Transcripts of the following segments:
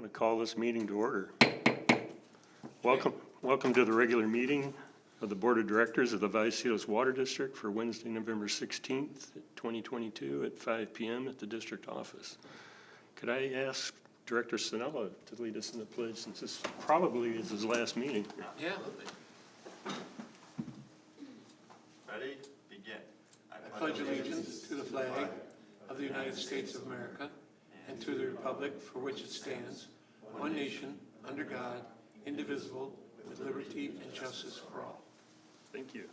going to call this meeting to order. Welcome to the regular meeting of the Board of Directors of the Vallecitos Water District for Wednesday, November 16th, 2022 at 5 p.m. at the district office. Could I ask Director Sinella to lead us in the pledge, since this probably is his last meeting? Yeah. Ready? Begin. I pledge allegiance to the flag of the United States of America and to the republic for which it stands, one nation, under God, indivisible, with liberty and justice for all. Thank you.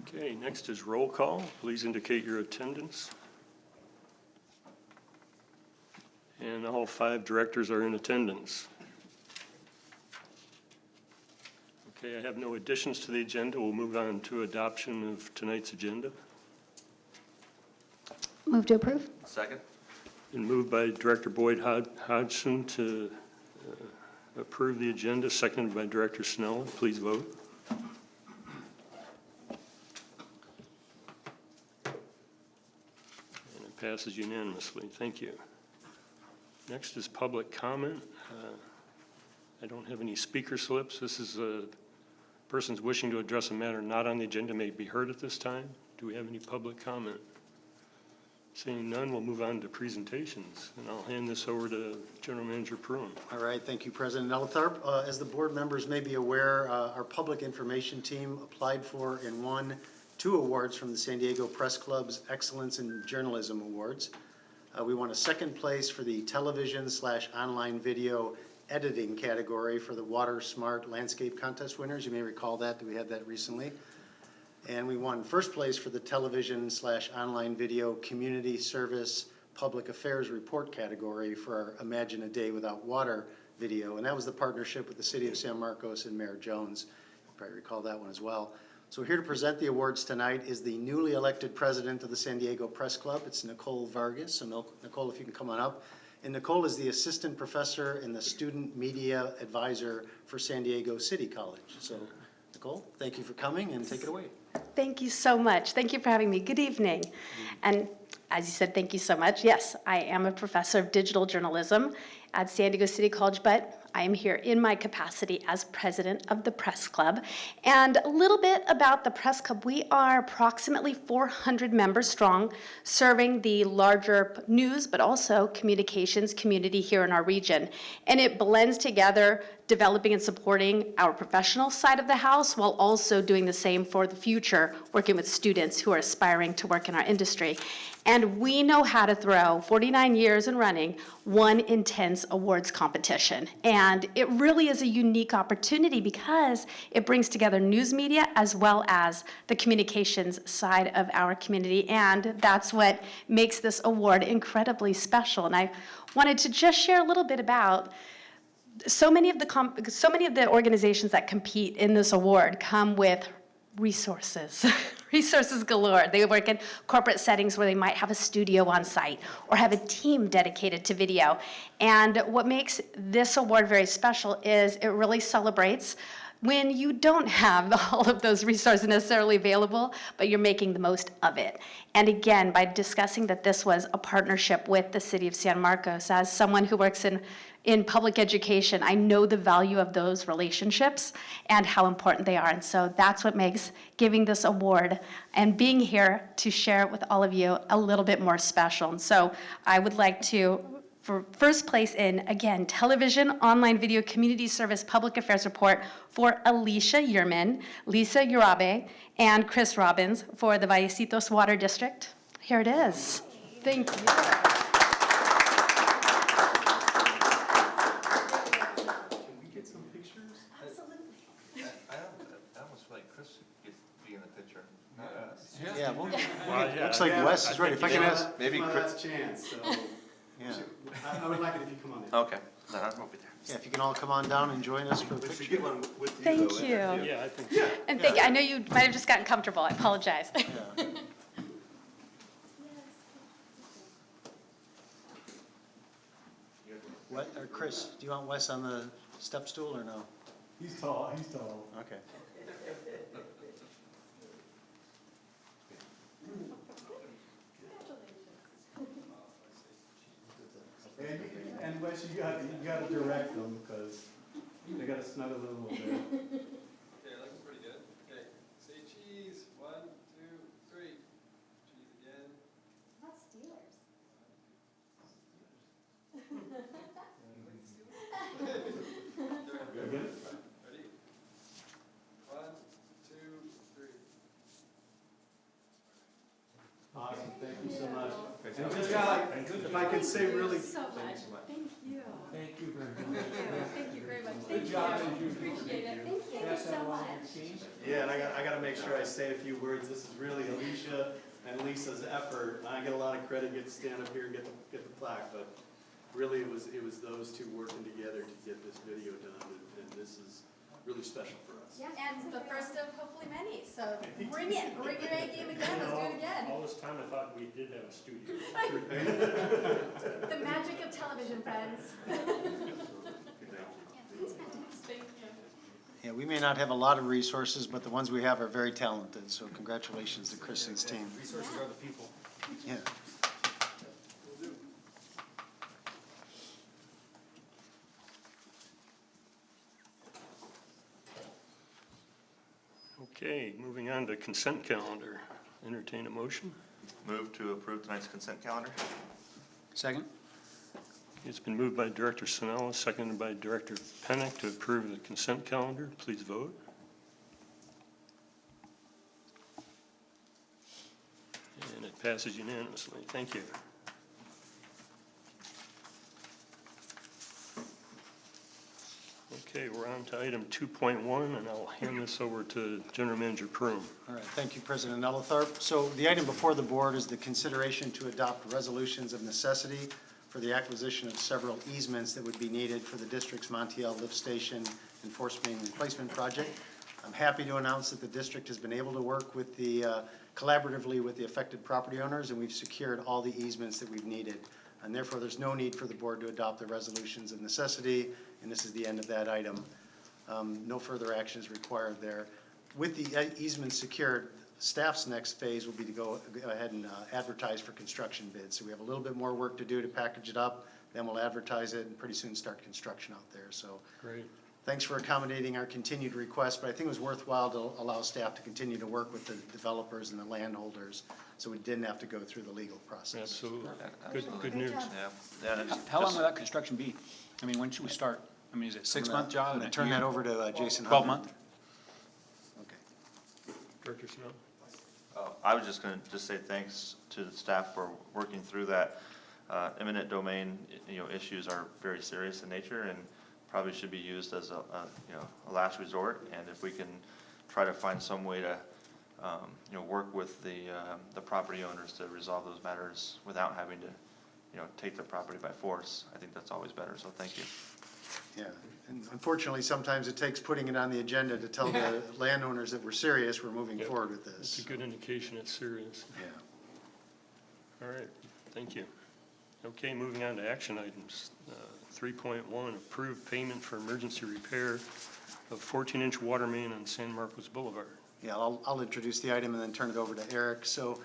Okay, next is roll call. Please indicate your attendance. And all 5 directors are in attendance. Okay, I have no additions to the agenda. We'll move on to adoption of tonight's agenda. Move to approve. Second. Been moved by Director Boyd Hodgson to approve the agenda, seconded by Director Snell. Please vote. And it passes unanimously. Thank you. Next is public comment. I don't have any speaker slips. This is persons wishing to address a matter not on the agenda may be heard at this time. Do we have any public comment? Seeing none, we'll move on to presentations, and I'll hand this over to General Manager Perun. All right, thank you, President Eltharp. As the board members may be aware, our public information team applied for and won 2 awards from the San Diego Press Club's Excellence in Journalism Awards. We won a 2nd place for the television/online video editing category for the Water Smart Landscape Contest winners. You may recall that we had that recently. And we won 1st place for the television/online video community service public affairs report category for our Imagine a Day Without Water video. And that was the partnership with the City of San Marcos and Mayor Jones. You probably recall that one as well. So here to present the awards tonight is the newly elected president of the San Diego Press Club. It's Nicole Vargas. So Nicole, if you can come on up. And Nicole is the assistant professor and the student media advisor for San Diego City College. So Nicole, thank you for coming, and take it away. Thank you so much. Thank you for having me. Good evening. And as you said, thank you so much. Yes, I am a professor of digital journalism at San Diego City College, but I am here in my capacity as president of the Press Club. And a little bit about the Press Club. We are approximately 400 members strong, serving the larger news, but also communications community here in our region. And it blends together developing and supporting our professional side of the house while also doing the same for the future, working with students who are aspiring to work in our industry. And we know how to throw 49 years and running one intense awards competition. And it really is a unique opportunity because it brings together news media as well as the communications side of our community. And that's what makes this award incredibly special. And I wanted to just share a little bit about so many of the organizations that compete in this award come with resources, resources galore. They work in corporate settings where they might have a studio on site or have a team dedicated to video. And what makes this award very special is it really celebrates when you don't have all of those resources necessarily available, but you're making the most of it. And again, by discussing that this was a partnership with the City of San Marcos, as someone who works in public education, I know the value of those relationships and how important they are. And so that's what makes giving this award and being here to share it with all of you a little bit more special. And so I would like to, for 1st place in, again, television, online video, community service, public affairs report for Alicia Yerman, Lisa Urabe, and Chris Robbins for the Vallecitos Water District. Here it is. Thank you. Yeah, well, Yeah. looks like Wes is ready. If I can ask. Maybe my Chris. last chance, so Yeah. I would like it if you come on in. Okay. No, I'm over there. Yeah, if you can all come on down and join us for the picture. Thank you. Yeah, I think so. And thank you. I know you might have just gotten comfortable. I apologize. Yeah. Or Chris, do you want Wes on the step stool or no? He's tall, he's tall. Okay. And Wes, you gotta direct them, because they gotta snuggle a little bit. Okay, looking pretty good. Okay, say cheese. 1, 2, 3. Cheese again. That's Steelers. Good? Ready? 1, 2, 3. Awesome, thank you so much. And just if I could say really. So much. Thank you. Thank you very much. Thank you very much. Good Thank job, you. as usual. Appreciate it. Thank you so much. Yeah, and I gotta make sure I say a few words. This is really Alicia and Lisa's effort. I get a lot of credit, get to stand up here and get the plaque, but really it was those two working together to get this video done, and this is really special for us. Yeah, and the first of hopefully many, so bring it, bring your A game again, let's do it again. All this time I thought we did have a studio. The magic of television, friends. Thank That's fantastic. Thank you. Yeah, we may not have a lot of resources, but the ones we have are very talented, so congratulations to Kristen's team. Resources are the people. Yeah. Okay, moving on to consent calendar. Entertain a motion. Move to approve tonight's consent calendar. Second? It's been moved by Director Sinella, seconded by Director Pennick to approve the consent calendar. Please vote. And it passes unanimously. Thank you. Okay, we're on to item 2.1, and I'll hand this over to General Manager Prum. All right, thank you, President Ellithorpe. So the item before the board is the consideration to adopt resolutions of necessity for the acquisition of several easements that would be needed for the district's Montiel Lift Station and Force Main Replacement Project. I'm happy to announce that the district has been able to work with collaboratively with the affected property owners, and we've secured all the easements that we've needed. And therefore, there's no need for the board to adopt the resolutions of necessity, and this is the end of that item. No further action is required there. With the easements secured, staff's next phase will be to go ahead and advertise for construction bids. So we have a little bit more work to do to package it up, then we'll advertise it and pretty soon start construction out there. So Great. thanks for accommodating our continued request, but I think it was worthwhile to allow staff to continue to work with the developers and the landholders, so we didn't have to go through the legal process. Absolutely. Absolutely. Good news. Yeah, and How long will that construction be? I mean, when should we start? I mean, is it 6-month job? I'm and going a to turn that year? over to Jason. 12-month? Okay. Director Sinella? I was just going to say thanks to the staff for working through that. Eminent domain, issues are very serious in nature and probably should be used as a last resort. And if we can try to find some way to, work with the property owners to resolve those matters without having to, take their property by force, I think that's always better. So thank you. Yeah, and unfortunately, sometimes it takes putting it on the agenda to tell the landowners that we're serious, we're moving Yep. forward with It's this. a good indication it's serious. Yeah. All right, thank you. Okay, moving on to action items. 3.1, approved payment for emergency repair of 14-inch water main on San Marcos Boulevard. Yeah, I'll introduce the item and then turn it over to Eric. So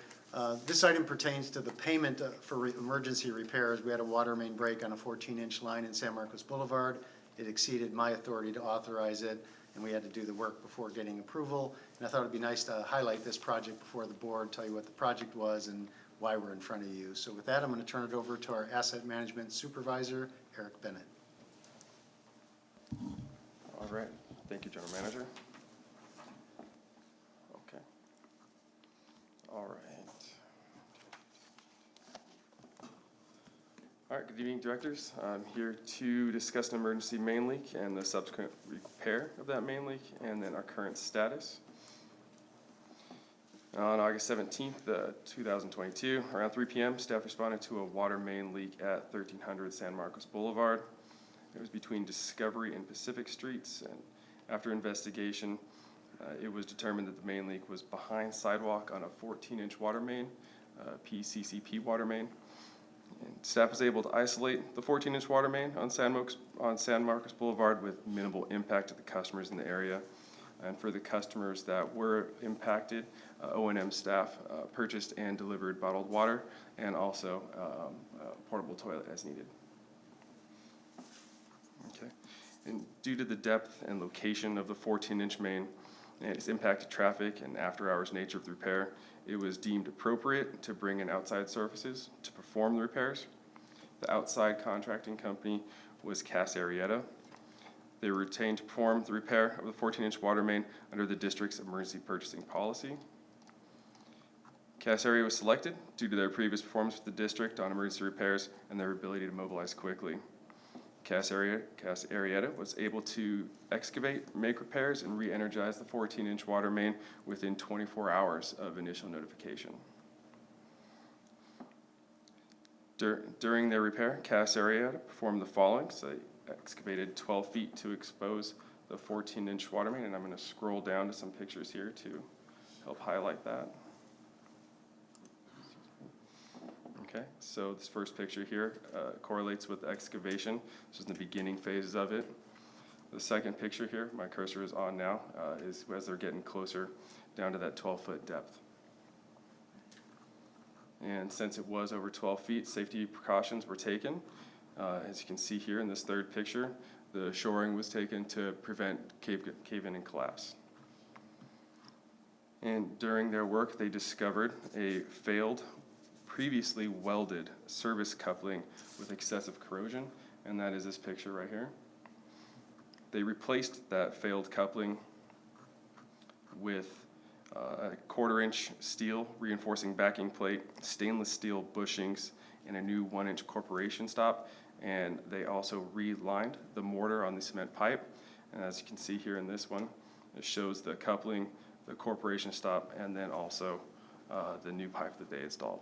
this item pertains to the payment for emergency repairs. We had a water main break on a 14-inch line in San Marcos Boulevard. It exceeded my authority to authorize it, and we had to do the work before getting approval. And I thought it'd be nice to highlight this project before the board, tell you what the project was and why we're in front of you. So with that, I'm going to turn it over to our asset management supervisor, Eric Bennett. All right, thank you, General Manager. Okay. All right. All right, good evening, directors. I'm here to discuss an emergency main leak and the subsequent repair of that main leak, and then our current status. On August 17th, 2022, around 3 p.m., staff responded to a water main leak at 1300 San Marcos Boulevard. It was between Discovery and Pacific Streets, and after investigation, it was determined that the main leak was behind sidewalk on a 14-inch water main, PCCP water main. And staff was able to isolate the 14-inch water main on San Marcos Boulevard with minimal impact to the customers in the area. And for the customers that were impacted, O&M staff purchased and delivered bottled water and also a portable toilet as needed. Okay. And due to the depth and location of the 14-inch main and its impacted traffic and after-hours nature of the repair, it was deemed appropriate to bring in outside services to perform the repairs. The outside contracting company was Cass Arietta. They were retained to perform the repair of the 14-inch water main under the district's emergency purchasing policy. Cass Area was selected due to their previous performance with the district on emergency repairs and their ability to mobilize quickly. Cass Arietta was able to excavate, make repairs, and re-energize the 14-inch water main within 24 hours of initial notification. During their repair, Cass Arietta performed the following. So they excavated 12 feet to expose the 14-inch water main, and I'm going to scroll down to some pictures here to help highlight that. Okay, so this first picture here correlates with the excavation. This is the beginning phases of it. The second picture here, my cursor is on now, is as they're getting closer down to that 12-foot depth. And since it was over 12 feet, safety precautions were taken. As you can see here in this third picture, the shoring was taken to prevent cave-in and collapse. And during their work, they discovered a failed, previously welded service coupling with excessive corrosion, and that is this picture right here. They replaced that failed coupling with a 1/4-inch steel reinforcing backing plate, stainless steel bushings, and a new 1-inch corporation stop. And they also relined the mortar on the cement pipe. And as you can see here in this one, it shows the coupling, the corporation stop, and then also the new pipe that they installed.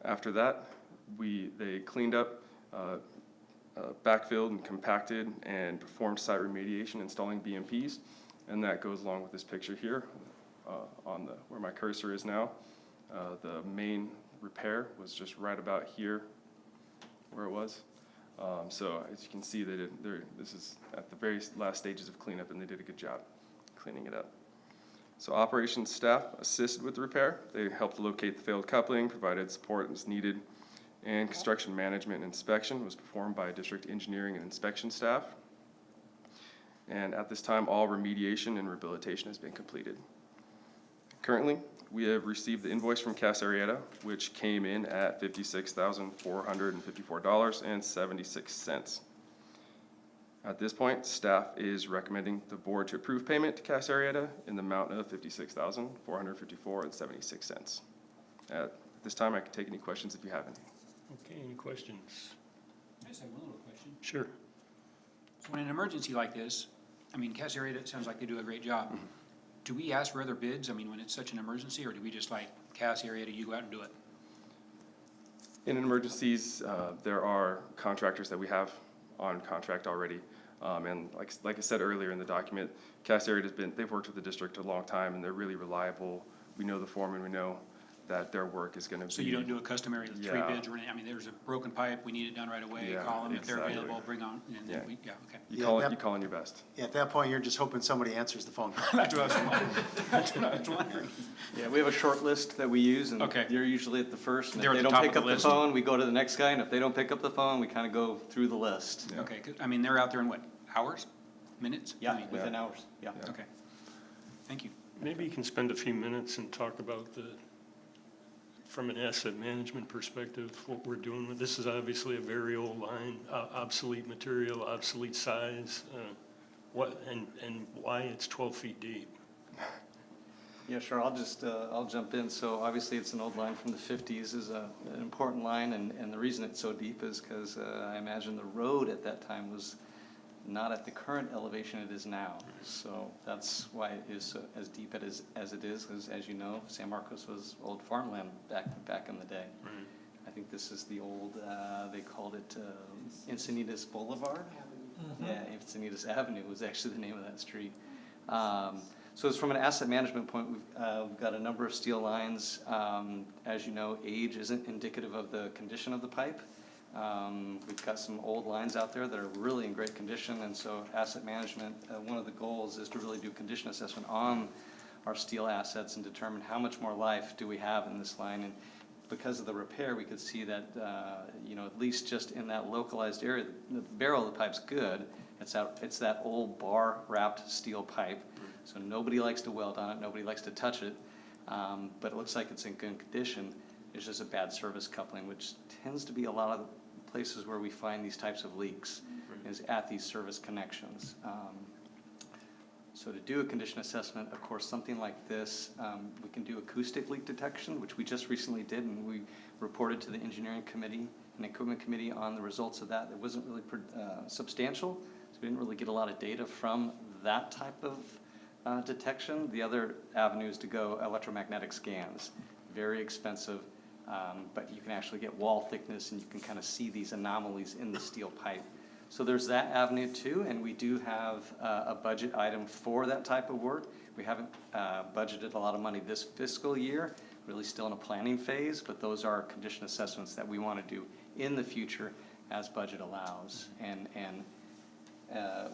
After that, they cleaned up, backfilled and compacted and performed site remediation, installing BMPs, and that goes along with this picture here on where my cursor is now. The main repair was just right about here where it was. So as you can see, this is at the very last stages of cleanup, and they did a good job cleaning it up. So operations staff assisted with the repair. They helped locate the failed coupling, provided support as needed, and construction management and inspection was performed by district engineering and inspection staff. And at this time, all remediation and rehabilitation has been completed. Currently, we have received the invoice from Cass Arietta, which came in at $56,454.76. At this point, staff is recommending the board to approve payment to Cass Arietta in the amount of $56,454.76. At this time, I can take any questions if you have any. Okay, any questions? I just have one little question. Sure. So in an emergency like this, I mean, Cass Area, it sounds like they do a great job. Do we ask for other bids? I mean, when it's such an emergency, or do we just like, Cass Area, you go out and do it? In emergencies, there are contractors that we have on contract already. And like I said earlier in the document, Cass Area they've worked with the district a long time, and they're really reliable. We know the foreman, we know that their work is gonna be. So you don't do a customary 3 Yeah. bids or anything? I mean, there's a broken pipe, we need it done right away, Yeah, call them if they're exactly. available, bring on, and then Yeah. okay. You Yeah, call in your best. Yeah, at that point, you're just hoping somebody answers the phone. That's what I was wondering. That's what I was wondering. Yeah, we have a short list that we use, and Okay. they're usually at the first. And They're if at they the don't top pick of the up the list. phone, we go to the next guy, and if they don't pick up the phone, we kind of go through the list. Yeah. Okay, 'cause, I mean, they're out there in what, hours, minutes? I Yeah, mean, within hours, yeah. Okay, thank you. Maybe you can spend a few minutes and talk about from an asset management perspective, what we're doing with this is obviously a very old line, obsolete material, obsolete size, and why it's 12 feet deep. Yeah, sure, I'll jump in. So obviously, it's an old line from the 50s, is an important line, and the reason it's so deep is because I imagine the road at that time was not at the current elevation it is now. So that's why it is as deep as it is, because as you know, San Marcos was old farmland back in the day. Right. I think this is the old, they called it Encinitas Boulevard. Yeah, Encinitas Avenue was actually the name of that street. So it's from an asset management point, we've got a number of steel lines. As you know, age isn't indicative of the condition of the pipe. We've got some old lines out there that are really in great condition, and so asset management, one of the goals is to really do condition assessment on our steel assets and determine how much more life do we have in this line. And because of the repair, we could see that, at least just in that localized area, the barrel of the pipe's good. It's that old bar-wrapped steel pipe, so nobody likes to weld on it, nobody likes to touch it, but it looks like it's in good condition. It's just a bad service coupling, which tends to be a lot of the places where we find these types of leaks, is at these service connections. So to do a condition assessment, of course, something like this, we can do acoustic leak detection, which we just recently did, and we reported to the engineering committee and equipment committee on the results of that. It wasn't really substantial, so we didn't really get a lot of data from that type of detection. The other avenue is to go electromagnetic scans. Very expensive, but you can actually get wall thickness and you can kind of see these anomalies in the steel pipe. So there's that avenue too, and we do have a budget item for that type of work. We haven't budgeted a lot of money this fiscal year, really still in a planning phase, but those are condition assessments that we want to do in the future as budget allows. And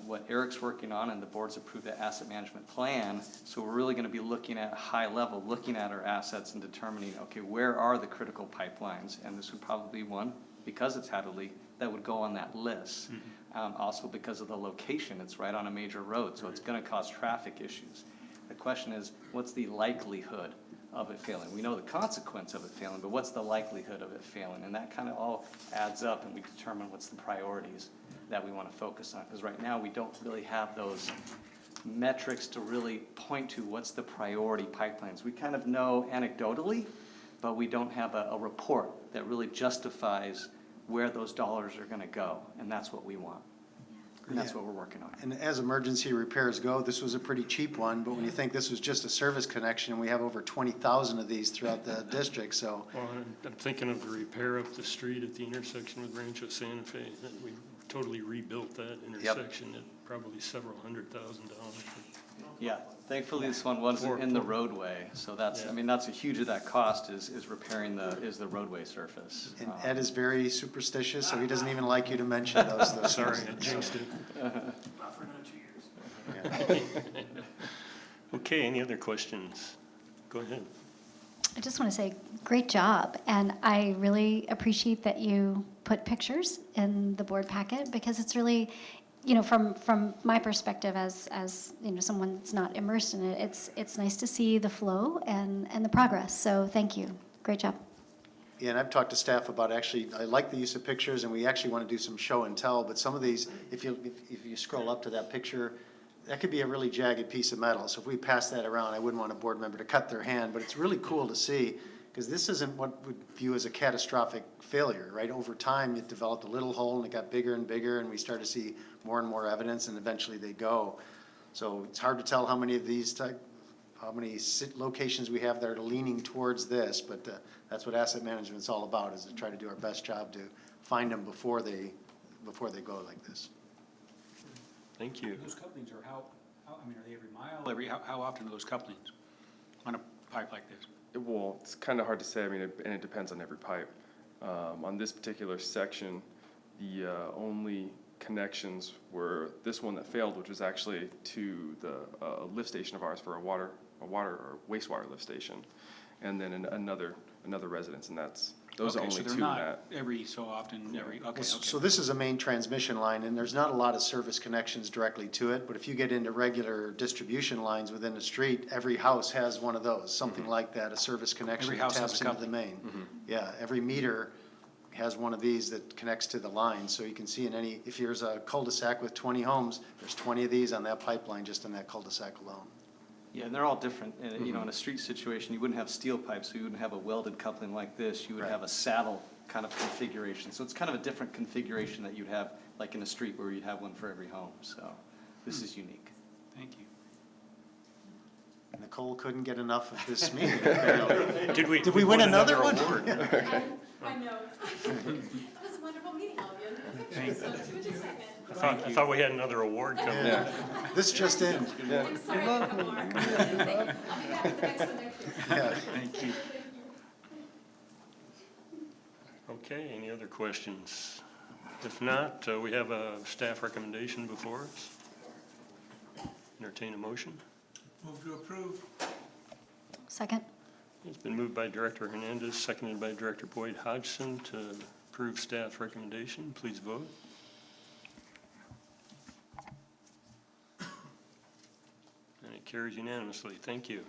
what Eric's working on, and the board's approved the asset management plan, so we're really going to be looking at high level, looking at our assets and determining, okay, where are the critical pipelines? And this would probably be one, because it's had a leak, that would go on that list. Also because of the location, it's right on a major road, so it's going to cause traffic issues. The question is, what's the likelihood of it failing? We know the consequence of it failing, but what's the likelihood of it failing? And that kind of all adds up, and we determine what's the priorities that we want to focus on. Because right now, we don't really have those metrics to really point to what's the priority pipelines. We kind of know anecdotally, but we don't have a report that really justifies where those dollars are going to go, and that's what we want. And that's what we're working on. And as emergency repairs go, this was a pretty cheap one, but when you think this was just a service connection, we have over 20,000 of these throughout the district, so. Well, I'm thinking of the repair up the street at the intersection with Rancho Santa Fe, that we totally rebuilt that intersection at probably several $100,000. Yeah, thankfully this one wasn't in the roadway, so that's, I mean, that's a huge of that cost is repairing the roadway surface. And Ed is very superstitious, so he doesn't even like you to mention those Sorry, things. I jinxed it. Not for another 2 years. Okay, any other questions? Go ahead. I just want to say, great job. And I really appreciate that you put pictures in the board packet, because it's really, from my perspective as someone that's not immersed in it, it's nice to see the flow and the progress. So thank you. Great job. Yeah, and I've talked to staff about actually, I like the use of pictures, and we actually want to do some show and tell, but some of these, if you scroll up to that picture, that could be a really jagged piece of metal. So if we pass that around, I wouldn't want a board member to cut their hand, but it's really cool to see, because this isn't what we'd view as a catastrophic failure, right? Over time, it developed a little hole, and it got bigger and bigger, and we started to see more and more evidence, and eventually they go. So it's hard to tell how many of these how many locations we have that are leaning towards this, but that's what asset management's all about, is to try to do our best job to find them before they go like this. Thank you. Those couplings are how, are they every mile? How often are those couplings on a pipe like this? Well, it's kind of hard to say, and it depends on every pipe. On this particular section, the only connections were this one that failed, which was actually to the lift station of ours for a water or wastewater lift station, and then another residence, and those are only so two. they're not every so often, okay. So this is a main transmission line, and there's not a lot of service connections directly to it, but if you get into regular distribution lines within the street, every house has one of those, something like that, a service connection Every that house has taps a into the main. Yeah, every meter has one of these that connects to the line, so you can see if there's a cul-de-sac with 20 homes, there's 20 of these on that pipeline just in that cul-de-sac alone. Yeah, and they're all different. In a street situation, you wouldn't have steel pipes, so you wouldn't have a welded coupling like this. You would have a saddle kind of configuration. So it's kind of a different configuration that you'd have like in a street where you'd have one for every home. So this is unique. Thank you. Nicole couldn't get enough of this meeting, apparently. Did we win another one? I know. That was a wonderful meeting, all of you. And the pictures, so too much excitement. I thought we had another award coming. Yeah. This just in. I'm sorry, I have more. I'll be back with the next one next year. Yeah. Thank you. Okay, any other questions? If not, we have a staff recommendation before us. Entertain a motion. Move to approve. Second. It's been moved by Director Hernandez, seconded by Director Boyd Hodgson to approve staff recommendation. Please vote. And it carries unanimously. Thank you.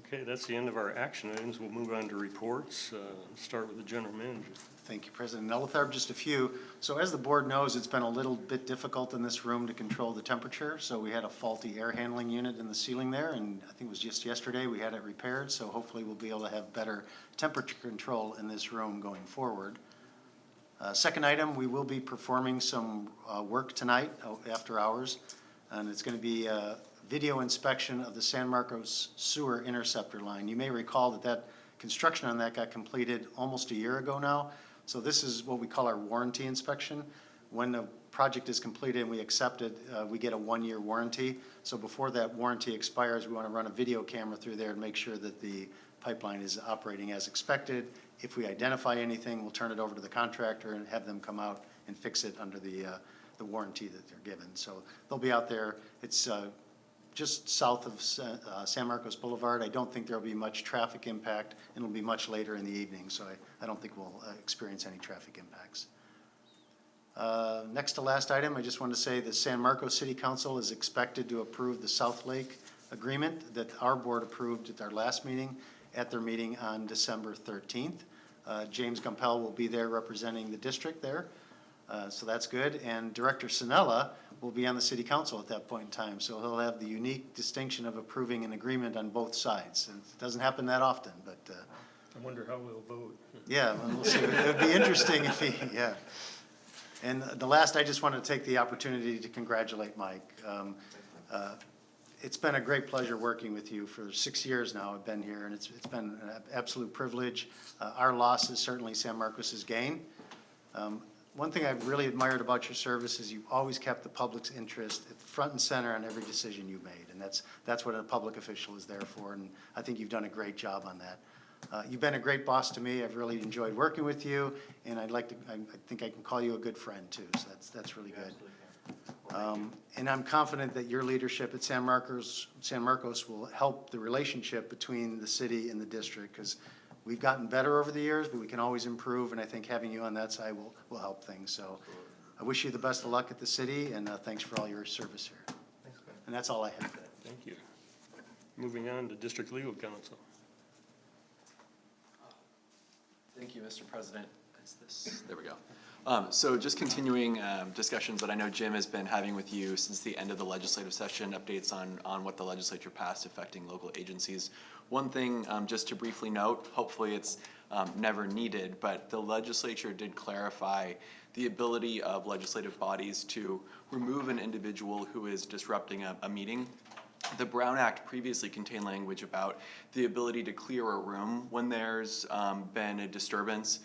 Okay, that's the end of our action items. We'll move on to reports. Start with the General Manager. Thank you, President Elitharp. Just a few. So as the board knows, it's been a little bit difficult in this room to control the temperature. So we had a faulty air handling unit in the ceiling there, and I think it was just yesterday we had it repaired. So hopefully we'll be able to have better temperature control in this room going forward. Second item, we will be performing some work tonight after hours, and it's going to be a video inspection of the San Marcos sewer interceptor line. You may recall that construction on that got completed almost a year ago now. So this is what we call our warranty inspection. When the project is completed and we accept it, we get a 1-year warranty. So before that warranty expires, we want to run a video camera through there and make sure that the pipeline is operating as expected. If we identify anything, we'll turn it over to the contractor and have them come out and fix it under the warranty that they're given. So they'll be out there. It's just south of San Marcos Boulevard. I don't think there'll be much traffic impact, and it'll be much later in the evening, so I don't think we'll experience any traffic impacts. Next to last item, I just want to say the San Marcos City Council is expected to approve the South Lake agreement that our board approved at our last meeting, at their meeting on December 13th. James Gumpel will be there representing the district there, so that's good. And Director Sinella will be on the city council at that point in time, so he'll have the unique distinction of approving an agreement on both sides. And it doesn't happen that often, but I wonder how we'll vote. yeah, we'll see. It would be interesting if he, yeah. And the last, I just wanted to take the opportunity to congratulate Mike. It's been a great pleasure working with you for 6 years now. I've been here, and it's been an absolute privilege. Our loss is certainly San Marcos's gain. One thing I've really admired about your service is you've always kept the public's interest at front and center on every decision you made, and that's what a public official is there for, and I think you've done a great job on that. You've been a great boss to me. I've really enjoyed working with you, and I think I can call you a good friend too, so that's really good. And I'm confident that your leadership at San Marcos will help the relationship between the city and the district, because we've gotten better over the years, but we can always improve, and I think having you on that side will help things. So I wish you the best of luck at the city, and thanks for all your service here. Thanks, man. And that's all I have. Thank you. Moving on to District Legal Counsel. Thank you, Mr. President. There we go. So just continuing discussions that I know Jim has been having with you since the end of the legislative session, updates on what the legislature passed affecting local agencies. One thing, just to briefly note, hopefully it's never needed, but the legislature did clarify the ability of legislative bodies to remove an individual who is disrupting a meeting. The Brown Act previously contained language about the ability to clear a room when there's been a disturbance,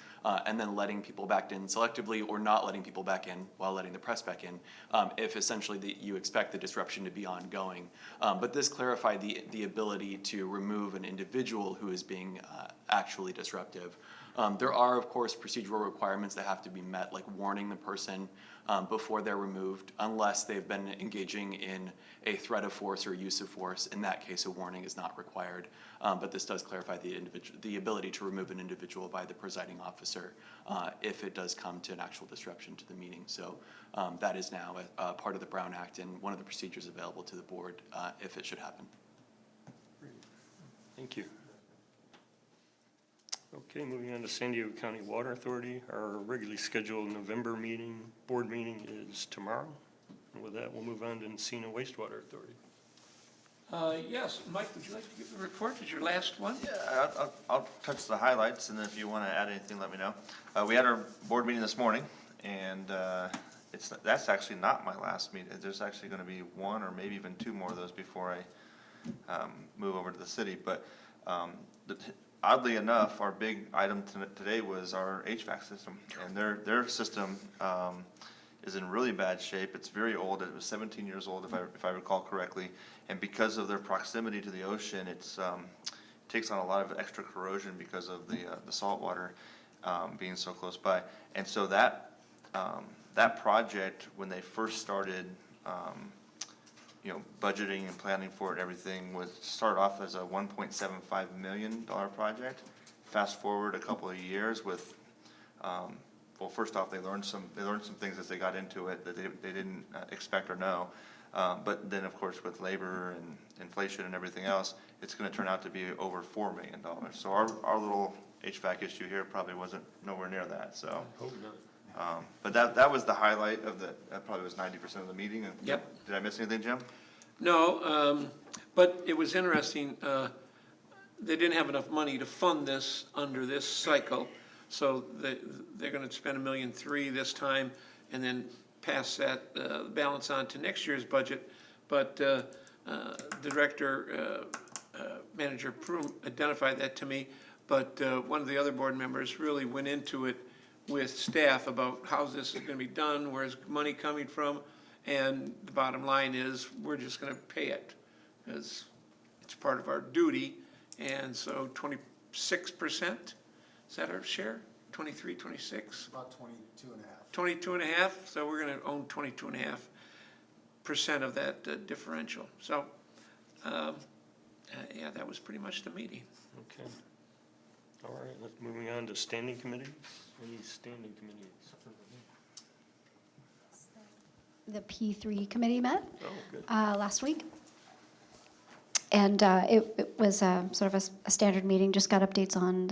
and then letting people back in selectively, or not letting people back in while letting the press back in, if essentially you expect the disruption to be ongoing. But this clarified the ability to remove an individual who is being actually disruptive. There are, of course, procedural requirements that have to be met, like warning the person before they're removed, unless they've been engaging in a threat of force or use of force. In that case, a warning is not required. But this does clarify the ability to remove an individual by the presiding officer if it does come to an actual disruption to the meeting. So that is now a part of the Brown Act and one of the procedures available to the board if it should happen. Thank you. Okay, moving on to San Diego County Water Authority. Our regularly scheduled November board meeting is tomorrow. And with that, we'll move on to Encino Wastewater Authority. Yes, Mike, would you like to give the report? Is your last one? Yeah, I'll touch the highlights, and then if you want to add anything, let me know. We had our board meeting this morning, and that's actually not my last meeting. There's actually going to be one or maybe even two more of those before I move over to the city. But oddly enough, our big item today was our HVAC system, and their system is in really bad shape. It's very old. It was 17 years old, if I recall correctly. And because of their proximity to the ocean, it takes on a lot of extra corrosion because of the salt water being so close by. And so that project, when they first started budgeting and planning for it and everything was start off as a $1.75 million project. Fast forward a couple of years with, well, first off, they learned some things as they got into it that they didn't expect or know. But then, of course, with labor and inflation and everything else, it's gonna turn out to be over $4 million. So our little HVAC issue here probably wasn't nowhere near that, so. Hope not. But that was the highlight of that probably was 90% of the meeting. Yep. Did I miss anything, Jim? No, but it was interesting, they didn't have enough money to fund this under this cycle, so they're gonna spend $1.3 million this time, and then pass that balance on to next year's budget. But Director, Manager Prum identified that to me, but one of the other board members really went into it with staff about how this is gonna be done, where's money coming from, and the bottom line is, we're just gonna pay it, because it's part of our duty, and so 26%, is that our share? 23, 26? About 22.5. 22.5, so we're gonna own 22.5% of that differential. So, yeah, that was pretty much the meeting. Okay. All right, moving on to standing committees. Any standing committees? The P3 committee met Oh, good. last week. And it was sort of a standard meeting, just got updates on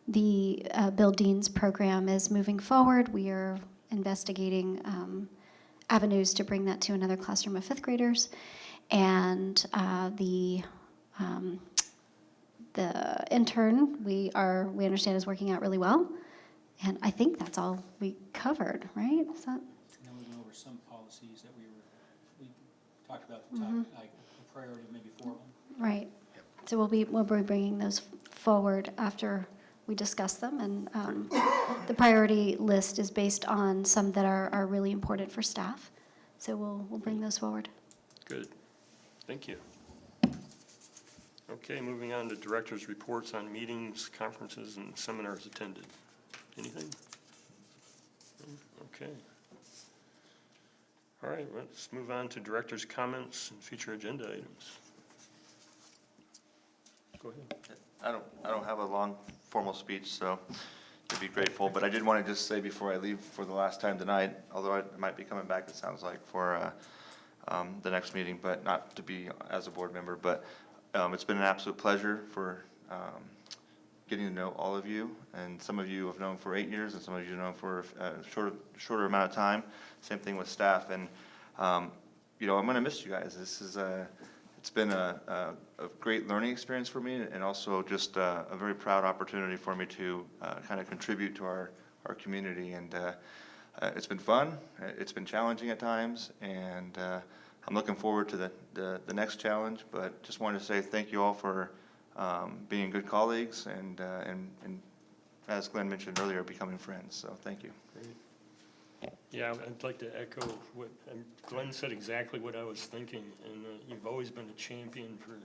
the Bill Dean's program is moving forward. We are investigating avenues to bring that to another classroom of fifth graders. And the intern, we understand, is working out really well. And I think that's all we covered, right? Is that? And then we went over some policies that we talked about, the top, like a priority, maybe 4 of them. Right. So we'll be bringing those forward after we discuss them. And the priority list is based on some that are really important for staff. So we'll bring those forward. Good. Thank you. Okay, moving on to directors' reports on meetings, conferences, and seminars attended. Anything? Okay. All right, let's move on to directors' comments and future agenda items. Go ahead. I don't have a long formal speech, so to be grateful, but I did want to just say before I leave for the last time tonight, although I might be coming back, it sounds like, for the next meeting, but not to be as a board member, but it's been an absolute pleasure for getting to know all of you, and some of you have known for 8 years, and some of you have known for a shorter amount of time. Same thing with staff, and I'm going to miss you guys. It's been a great learning experience for me, and also just a very proud opportunity for me to kind of contribute to our community. And it's been fun. It's been challenging at times, and I'm looking forward to the next challenge. But just wanted to say thank you all for being good colleagues, and as Glenn mentioned earlier, becoming friends. So thank you. Great. Yeah, I'd like to echo what Glenn said, exactly what I was thinking, and you've always been a champion for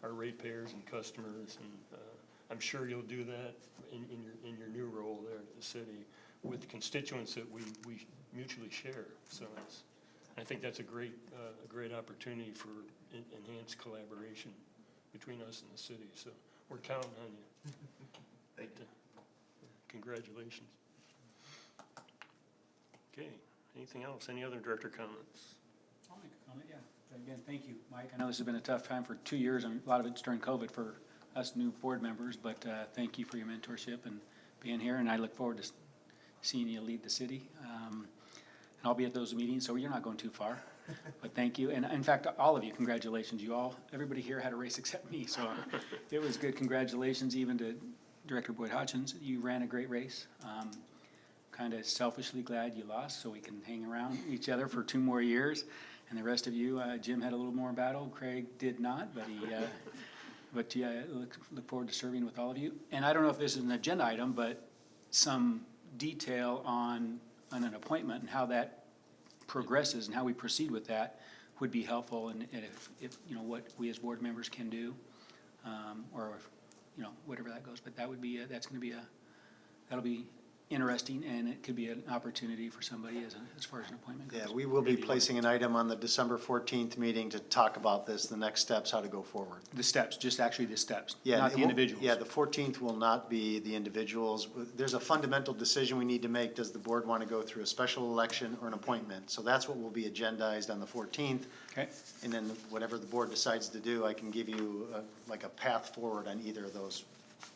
our ratepayers and customers, and I'm sure you'll do that in your new role there at the city with constituents that we mutually share. So I think that's a great opportunity for enhanced collaboration between us and the city. So we're counting on you. Thank you. Congratulations. Okay, anything else? Any other director comments? I'll make a comment, yeah. Again, thank you, Mike. I know this has been a tough time for 2 years, and a lot of it's during COVID for us new board members, but thank you for your mentorship and being here, and I look forward to seeing you lead the city. And I'll be at those meetings, so you're not going too far, but thank you. And in fact, all of you, congratulations. Everybody here had a race except me, so it was good. Congratulations even to Director Boyd Hodgins. You ran a great race. Kind of selfishly glad you lost so we can hang around each other for 2 more years. And the rest of you, Jim had a little more battle. Craig did not, but look forward to serving with all of you. And I don't know if this is an agenda item, but some detail on an appointment and how that progresses and how we proceed with that would be helpful. And if what we as board members can do, or whatever that goes. But that would be that'll be interesting, and it could be an opportunity for somebody as far as an appointment goes. Yeah, we will be Maybe placing an item on the December 14th meeting to talk about this, the next steps, how to go forward. The steps, just actually the steps, Yeah, not it the won't- individuals. Yeah, the 14th will not be the individuals. There's a fundamental decision we need to make. Does the board want to go through a special election or an appointment? So that's what will be agendized on the 14th. Okay, And then whatever the board decides to do, I can give you like a path forward on either of those.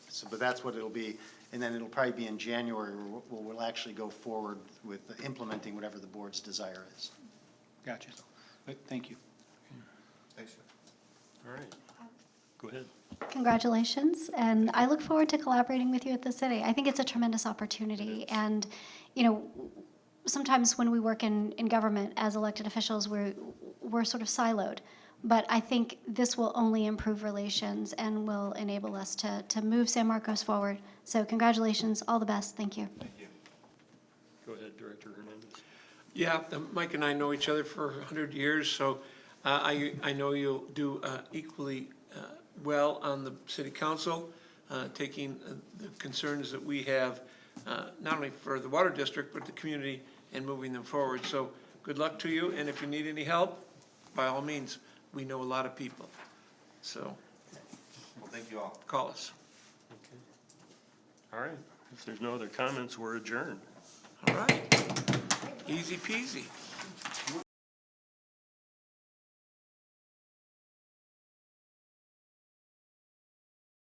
So, but that's what it'll be. And then it'll probably be in January where we'll actually go forward with implementing whatever the board's desire is. gotcha. But thank you. All right. Go ahead. Congratulations, and I look forward to collaborating with you at the city. I think it's a tremendous opportunity, and, you know, sometimes when we work in government as elected officials, we're sort of siloed. But I think this will only improve relations and will enable us to move San Marcos forward. So congratulations, all the best, thank you. Go ahead, Director Hernandez. Yeah, Mike and I know each other for 100 years, so I know you'll do equally well on the city council, taking the concerns that we have, not only for the water district, but the community, and moving them forward. So good luck to you, and if you need any help, by all means, we know a lot of people. So Well, thank you all. call us. Okay. All right. If there's no other comments, we're adjourned. All right. Easy peasy.